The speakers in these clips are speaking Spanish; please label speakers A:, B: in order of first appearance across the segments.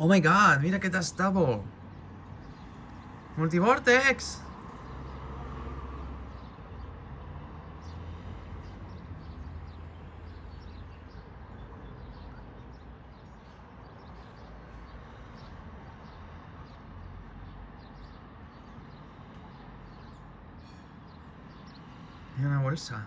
A: Oh my god, mira que das double. Multivortex. Mira una bolsa.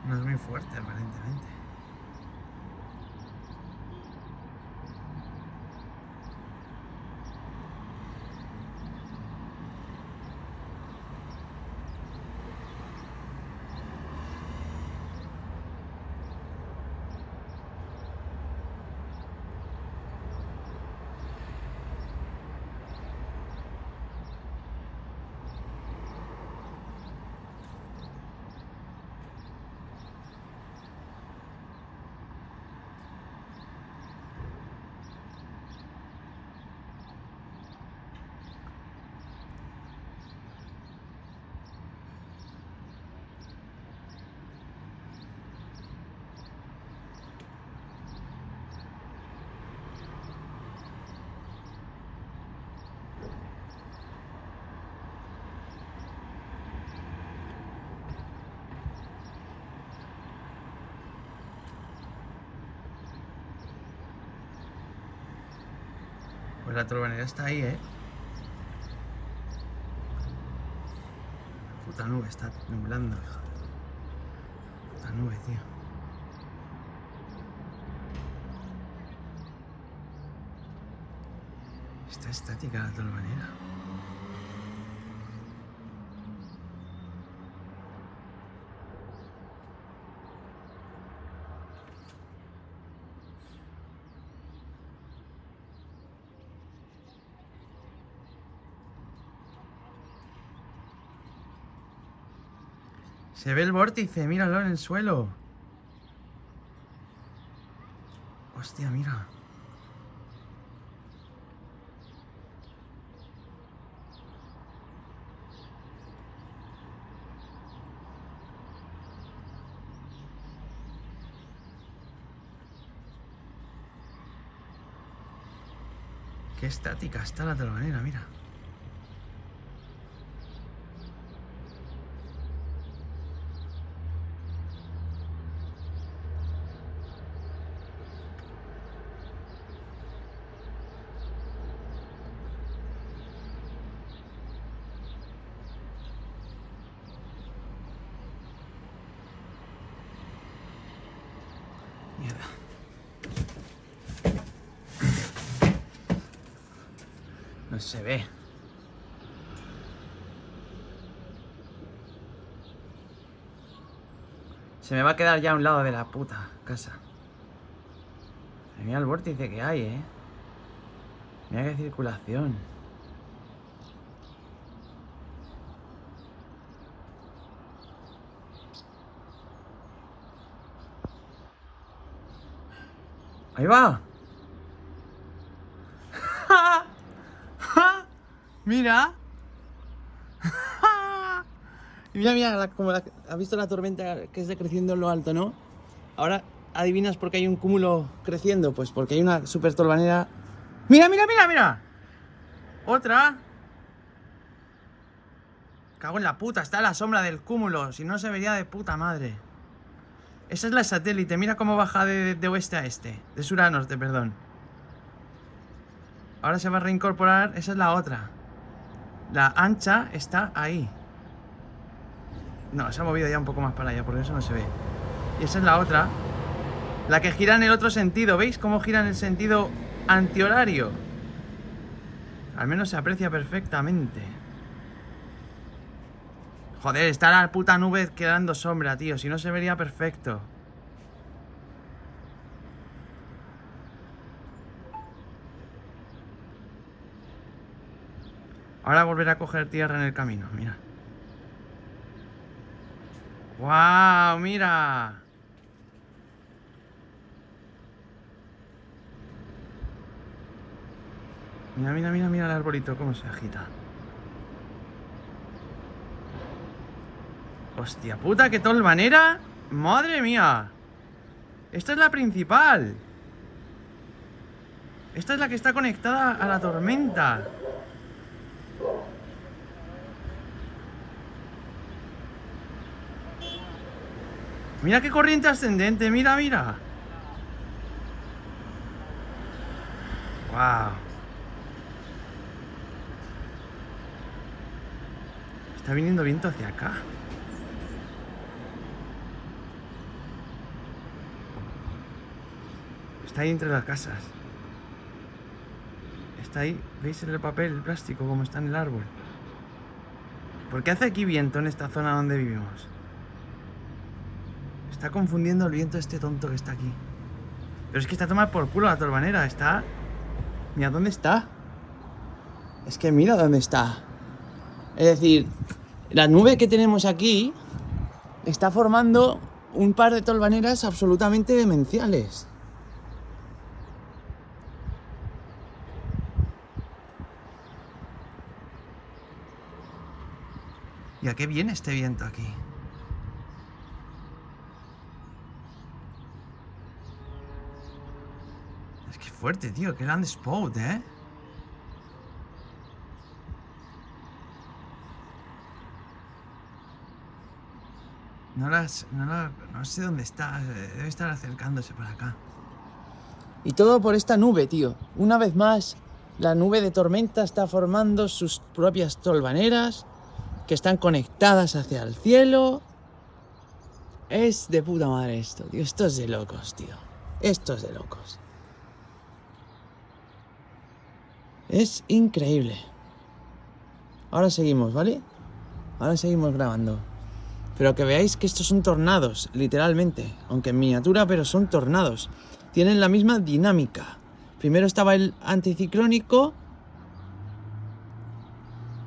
A: No es muy fuerte, aparentemente. Pues la turbanera está ahí, ¿eh? Puta nube está nublando, hijo. Puta nube, tío. Está estática la turbanera. Se ve el vórtice, míralo en el suelo. Hostia, mira. Qué estática está la turbanera, mira. Mierda. No se ve. Se me va a quedar ya a un lado de la puta casa. Mira el vórtice que hay, ¿eh? Mira qué circulación. Ahí va. Mira. Mira, mira, has visto la tormenta que está creciendo en lo alto, ¿no? Ahora adivinas por qué hay un cúmulo creciendo. Pues porque hay una super torbanera. Mira, mira, mira, mira. Otra. Cago en la puta, está a la sombra del cúmulo. Si no se vería de puta madre. Esa es la satélite, mira cómo baja de oeste a este. De sur a norte, perdón. Ahora se va a reincorporar, esa es la otra. La ancha está ahí. No, se ha movido ya un poco más para allá, por eso no se ve. Y esa es la otra. La que gira en el otro sentido, ¿veis cómo gira en el sentido antihorario? Al menos se aprecia perfectamente. Joder, está la puta nube quedando sombra, tío. Si no se vería perfecto. Ahora volverá a coger tierra en el camino, mira. ¡Guau! ¡Mira! Mira, mira, mira, mira el arbolito, cómo se agita. ¡Hostia puta, qué tolvanera! ¡Madre mía! Esta es la principal. Esta es la que está conectada a la tormenta. Mira qué corriente ascendente, mira, mira. Wow. Está viniendo viento hacia acá. Está ahí entre las casas. Está ahí, ¿veis el papel, el plástico, como está en el árbol? ¿Por qué hace aquí viento en esta zona donde vivimos? Está confundiendo el viento este tonto que está aquí. Pero es que está a tomar por culo la torbanera, está... Mira dónde está. Es que mira dónde está. Es decir, la nube que tenemos aquí está formando un par de tolvaneras absolutamente demenciales. ¿Y a qué viene este viento aquí? Es que fuerte, tío, qué grande spot, ¿eh? No sé dónde está, debe estar acercándose por acá. Y todo por esta nube, tío. Una vez más, la nube de tormenta está formando sus propias tolvaneras que están conectadas hacia el cielo. Es de puta madre esto, tío. Esto es de locos, tío. Esto es de locos. Es increíble. Ahora seguimos, ¿vale? Ahora seguimos grabando. Pero que veáis que estos son tornados, literalmente. Aunque en miniatura, pero son tornados. Tienen la misma dinámica. Primero estaba el anticiclónico.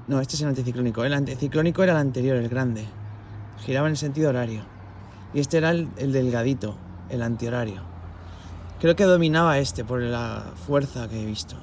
A: No, este es el anticiclónico. El anticiclónico era el anterior, el grande. Giraba en el sentido horario. Y este era el delgadito, el antihorario. Creo que dominaba este por la fuerza que he visto.